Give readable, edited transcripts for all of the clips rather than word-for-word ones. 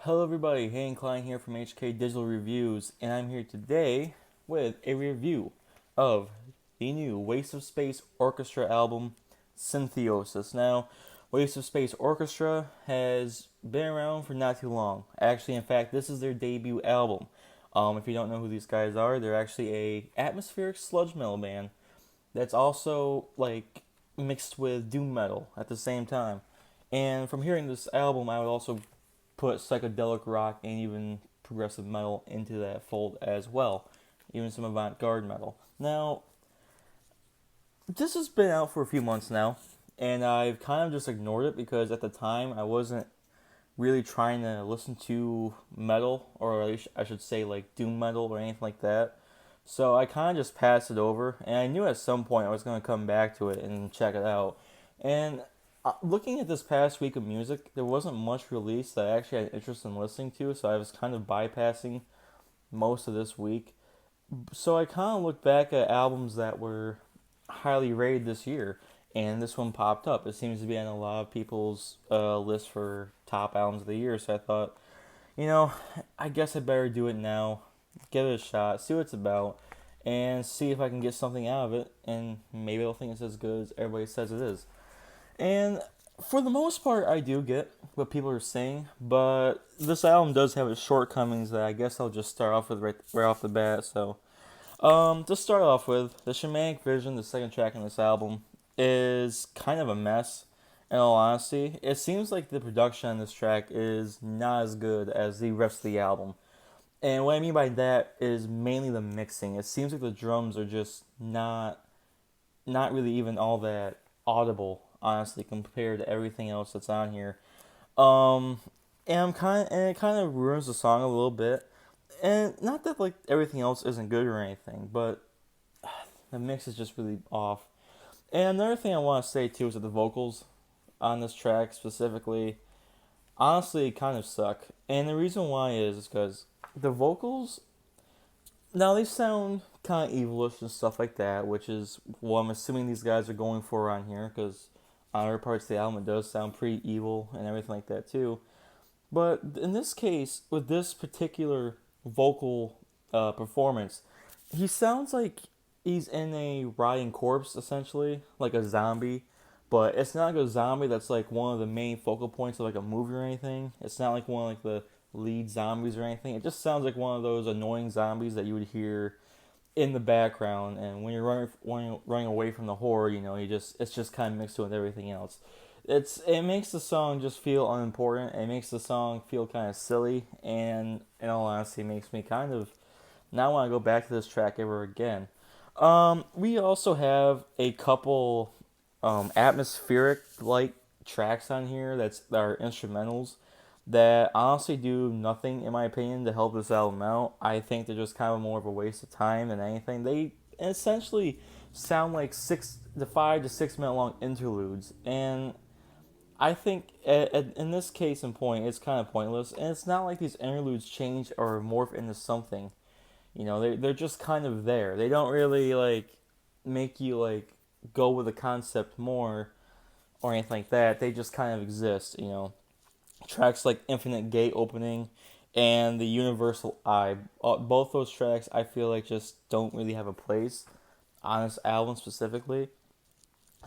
Hello everybody, Hayden Klein here from HK Digital Reviews, and I'm here today with a review of the new Waste of Space Orchestra album, Syntheosis. Now, Waste of Space Orchestra has been around for not too long. Actually, in fact, this is their debut album. If you don't know who these guys are, they're actually a atmospheric sludge metal band that's also like mixed with doom metal at the same time. And from hearing this album, I would also put psychedelic rock and even progressive metal into that fold as well, even some avant-garde metal. Now, this has been out for a few months now, and I've kind of just ignored it because at the time I wasn't really trying to listen to metal, or at least I should say like doom metal or anything like that. So I kind of just passed it over, and I knew at some point I was going to come back to it and check it out. And looking at this past week of music, there wasn't much release that I actually had interest in listening to, so I was kind of bypassing most of this week. So I kind of looked back at albums that were highly rated this year, and this one popped up. It seems to be on a lot of people's list for top albums of the year, so I thought, I guess I better do it now, give it a shot, see what it's about, and see if I can get something out of it, and maybe I'll think it's as good as everybody says it is. And for the most part, I do get what people are saying, but this album does have its shortcomings that I guess I'll just start off with right off the bat. So, to start off with, the Shamanic Vision, the second track on this album, is kind of a mess. In all honesty, it seems like the production on this track is not as good as the rest of the album. And what I mean by that is mainly the mixing. It seems like the drums are just not really even all that audible, honestly, compared to everything else that's on here. Um, and it kind of ruins the song a little bit. And not that like everything else isn't good or anything, but the mix is just really off. And another thing I want to say too is that the vocals on this track specifically, honestly, kind of suck. And the reason why is because the vocals now they sound kind of evilish and stuff like that, which is what I'm assuming these guys are going for on here. Because on other parts of the album, it does sound pretty evil and everything like that too. But in this case, with this particular vocal performance, he sounds like he's in a rotting corpse, essentially, like a zombie. But it's not like a zombie that's like one of the main focal points of like a movie or anything. It's not like one of like the lead zombies or anything. It just sounds like one of those annoying zombies that you would hear in the background, and when you're running away from the horror, it's just kind of mixed with everything else. It makes the song just feel unimportant. It makes the song feel kind of silly, and in all honesty, it makes me kind of not want to go back to this track ever again. We also have a couple atmospheric like tracks on here that are instrumentals that honestly do nothing in my opinion to help this album out. I think they're just kind of more of a waste of time than anything. They essentially sound like 5 to 6 minute long interludes, and I think in this case and point, it's kind of pointless. And it's not like these interludes change or morph into something. They're just kind of there. They don't really like make you like go with the concept more or anything like that. They just kind of exist. Tracks like Infinite Gate Opening and The Universal Eye. Both those tracks I feel like just don't really have a place on this album specifically.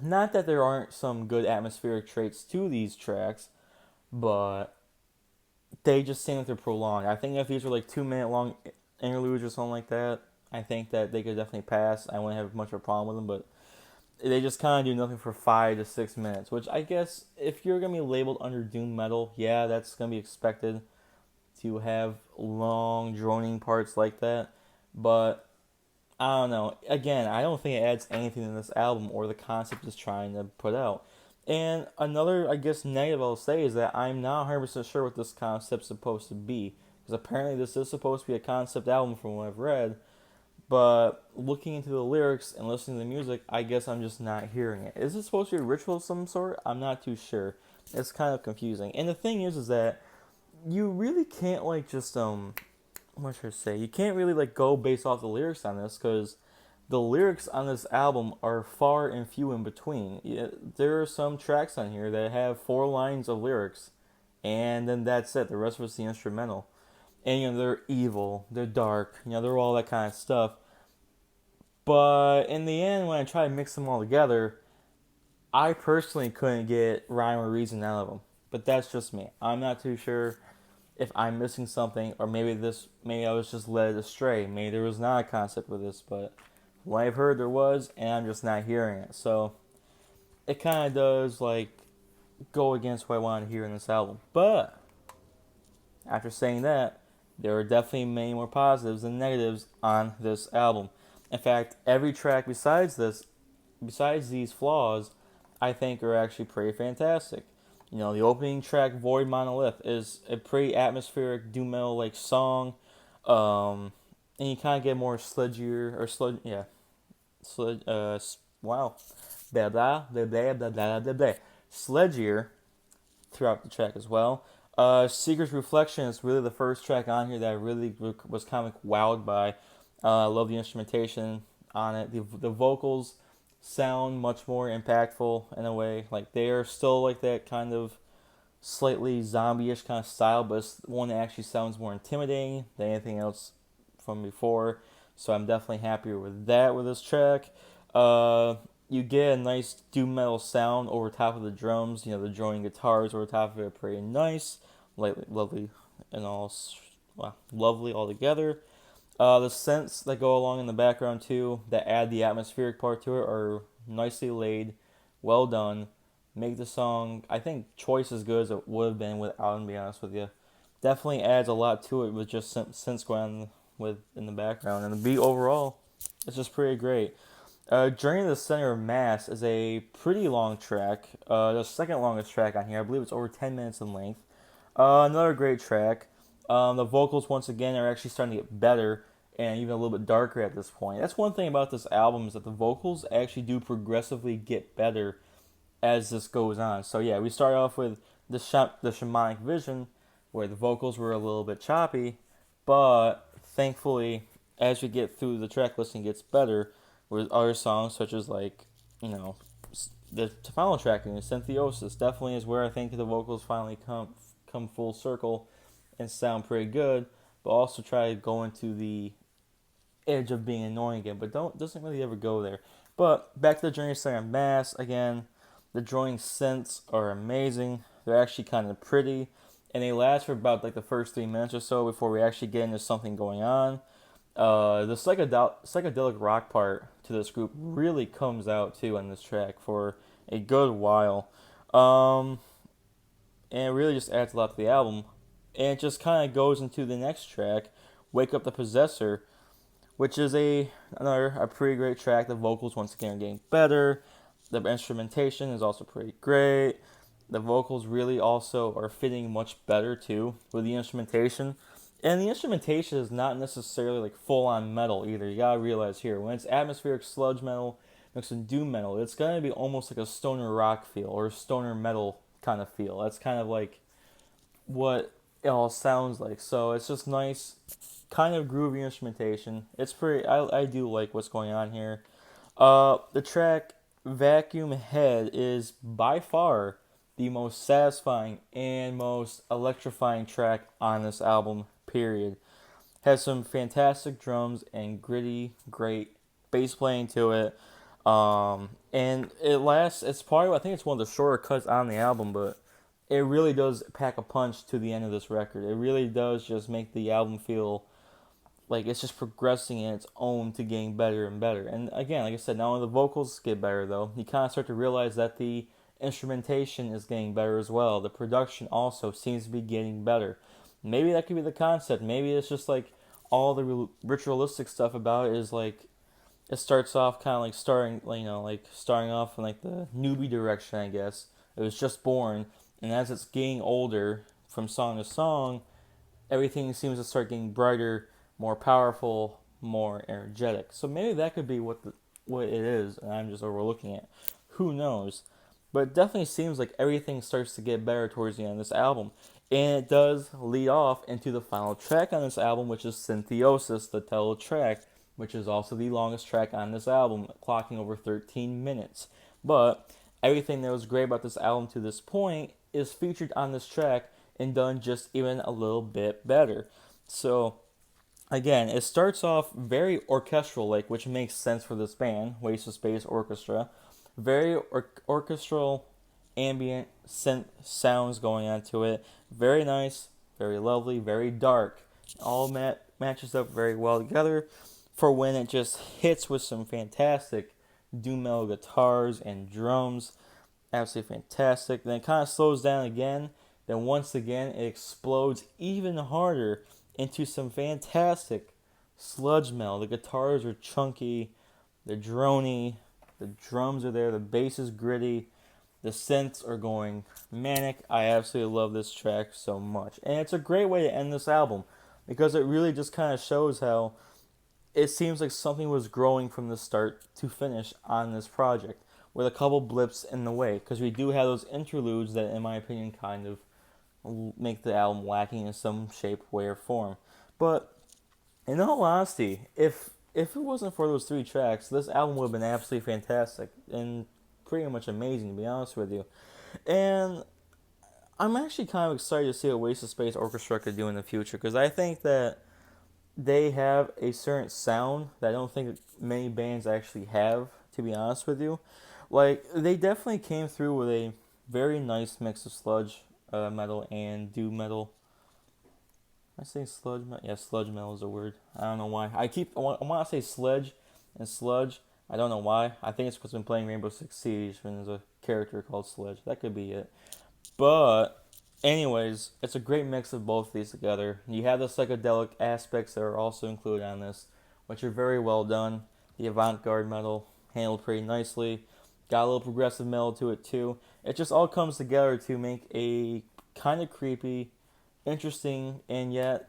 Not that there aren't some good atmospheric traits to these tracks, but they just seem like they're prolonged. I think if these were like 2 minute long interludes or something like that, I think that they could definitely pass. I wouldn't have much of a problem with them, but they just kind of do nothing for 5 to 6 minutes, which I guess if you're going to be labeled under doom metal, yeah, that's going to be expected to have long, droning parts like that. But I don't know. Again, I don't think it adds anything to this album or the concept it's trying to put out. And another, I guess, negative I'll say is that I'm not 100% sure what this concept's supposed to be. Because apparently this is supposed to be a concept album from what I've read. But looking into the lyrics and listening to the music, I guess I'm just not hearing it. Is it supposed to be a ritual of some sort? I'm not too sure. It's kind of confusing. And the thing is that you really can't like just what should I say? You can't really like go based off the lyrics on this because the lyrics on this album are far and few in between. Yeah, there are some tracks on here that have 4 lines of lyrics, and then that's it. The rest of it's the instrumental. And they're evil, they're dark, they're all that kind of stuff. But in the end, when I try to mix them all together, I personally couldn't get rhyme or reason out of them. But that's just me. I'm not too sure if I'm missing something, or maybe I was just led astray. Maybe there was not a concept with this, but what I've heard there was, and I'm just not hearing it. So it kind of does go against what I wanted to hear in this album. But after saying that, there are definitely many more positives than negatives on this album. In fact, every track besides these flaws, I think are actually pretty fantastic. The opening track, Void Monolith, is a pretty atmospheric doom metal like song, and you kind of get more sludgier or wow, blah blah blah blah blah blah blah blah, sludgier throughout the track as well. Seeker's Reflection is really the first track on here that I really was kind of wowed by. I love the instrumentation on it. The vocals sound much more impactful in a way. Like they are still like that kind of slightly zombie-ish kind of style, but it's one that actually sounds more intimidating than anything else from before. So I'm definitely happier with that with this track. You get a nice doom metal sound over top of the drums. The droning guitars over top of it are pretty nice, lovely, and all, well, lovely all together. The synths that go along in the background too, that add the atmospheric part to it, are nicely laid, well done. Make the song, I think, twice as good as it would have been without them, to be honest with you. Definitely adds a lot to it with just synths going on with in the background, and the beat overall, it's just pretty great. Journey to the Center of Mass is a pretty long track, the second longest track on here. I believe it's over 10 minutes in length. Another great track. The vocals, once again, are actually starting to get better and even a little bit darker at this point. That's one thing about this album, is that the vocals actually do progressively get better as this goes on. So yeah, we start off with the Shamanic Vision, where the vocals were a little bit choppy, but thankfully, as we get through the track listing, gets better with other songs such as the final track in Syntheosis. Definitely is where I think the vocals finally come full circle and sound pretty good, but also try to go into the edge of being annoying again, but doesn't really ever go there. But back to the Journey to Center of Mass again. The droning synths are amazing. They're actually kind of pretty, and they last for about the first 3 minutes or so before we actually get into something going on. The psychedelic rock part to this group really comes out too on this track for a good while, and it really just adds a lot to the album. And it just kind of goes into the next track, Wake Up the Possessor, which is another pretty great track. The vocals once again are getting better. The instrumentation is also pretty great. The vocals really also are fitting much better too with the instrumentation. And the instrumentation is not necessarily full-on metal either. You gotta realize here, when it's atmospheric sludge metal mixed with doom metal, it's gonna be almost like a stoner rock feel or a stoner metal kind of feel. That's kind of what it all sounds like. So it's just nice, kind of groovy instrumentation. It's pretty. I do like what's going on here. The track Vacuum Head is by far the most satisfying and most electrifying track on this album, period. Has some fantastic drums and gritty, great bass playing to it. And it's probably, I think it's one of the shorter cuts on the album, but it really does pack a punch to the end of this record. It really does just make the album feel like it's just progressing in its own to getting better and better. And again, like I said, not only the vocals get better though, you kind of start to realize that the instrumentation is getting better as well. The production also seems to be getting better. Maybe that could be the concept. Maybe it's just all the ritualistic stuff about it is it starts off kind of starting off in the newbie direction, I guess. It was just born, and as it's getting older from song to song, everything seems to start getting brighter, more powerful, more energetic. So maybe that could be what it is, and I'm just overlooking it. Who knows? But it definitely seems like everything starts to get better towards the end of this album. And it does lead off into the final track on this album, which is Syntheosis, the title track, which is also the longest track on this album, clocking over 13 minutes. But everything that was great about this album to this point is featured on this track and done just even a little bit better. So again, it starts off very orchestral like, which makes sense for this band, Waste of Space Orchestra. Very orchestral, ambient synth sounds going onto it. Very nice, very lovely, very dark. All matches up very well together for when it just hits with some fantastic doom metal guitars and drums. Absolutely fantastic. Then it kind of slows down again. Then once again, it explodes even harder into some fantastic sludge metal. The guitars are chunky, they're drony, the drums are there, the bass is gritty, the synths are going manic. I absolutely love this track so much. And it's a great way to end this album because it really just kind of shows how it seems like something was growing from the start to finish on this project with a couple blips in the way, because we do have those interludes that, in my opinion, kind of make the album lacking in some shape, way, or form. But in all honesty, if it wasn't for those 3 tracks, this album would have been absolutely fantastic and pretty much amazing, to be honest with you. And I'm actually kind of excited to see what Waste of Space Orchestra could do in the future, because I think that they have a certain sound that I don't think many bands actually have, to be honest with you. Like, they definitely came through with a very nice mix of sludge metal and doom metal. Am I saying sludge metal? Yeah, sludge metal is a word. I don't know why. I want to say sledge and sludge. I don't know why. I think it's because I've been playing Rainbow Six Siege and there's a character called Sledge. That could be it. But anyways, it's a great mix of both of these together. You have the psychedelic aspects that are also included on this, which are very well done. The avant-garde metal handled pretty nicely. Got a little progressive metal to it too. It just all comes together to make a kind of creepy, interesting, and yet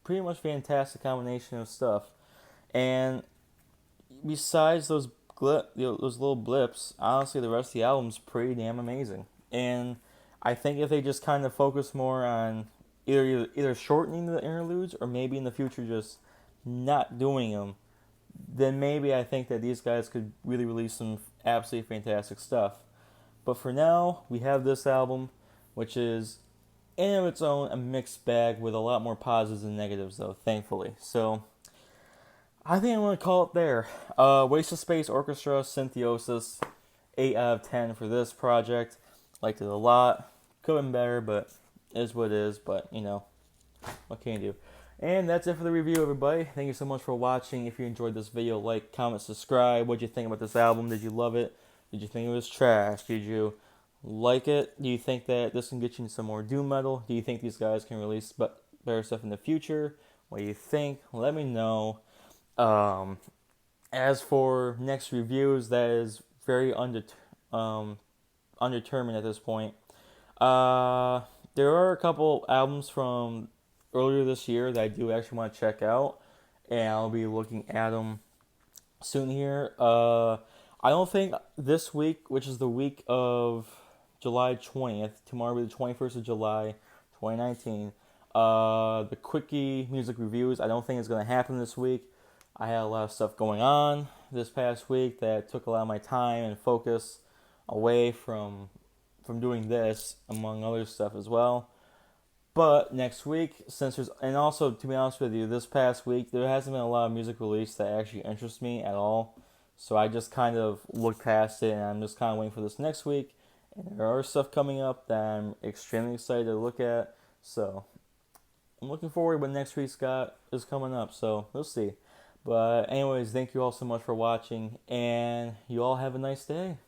pretty much fantastic combination of stuff. And besides those those little blips, honestly, the rest of the album's pretty damn amazing. And I think if they just kind of focus more on either shortening the interludes or maybe in the future just not doing them, then maybe I think that these guys could really release some absolutely fantastic stuff. But for now, we have this album, which is in of its own a mixed bag with a lot more positives than negatives, though, thankfully. So I think I'm going to call it there. Waste of Space Orchestra Syntheosis, 8 out of 10 for this project. Liked it a lot. Could have been better, but it is what it is. But, you know, what can you do? And that's it for the review, everybody. Thank you so much for watching. If you enjoyed this video, like, comment, subscribe. What did you think about this album? Did you love it? Did you think it was trash? Did you like it? Do you think that this can get you into some more doom metal? Do you think these guys can release better stuff in the future? What do you think? Let me know. As for next reviews, that is very undetermined at this point. There are a couple albums from earlier this year that I do actually want to check out, and I'll be looking at them soon here. I don't think this week, which is the week of July 20th, tomorrow will be the 21st of July, 2019, the quickie music reviews, I don't think it's going to happen this week. I had a lot of stuff going on this past week that took a lot of my time and focus away from doing this, among other stuff as well. But next week, and also to be honest with you, this past week there hasn't been a lot of music released that actually interests me at all. So I just kind of looked past it, and I'm just kind of waiting for this next week. And there are stuff coming up that I'm extremely excited to look at. So I'm looking forward to what next week's is coming up. So we'll see. But anyways, thank you all so much for watching, and you all have a nice day.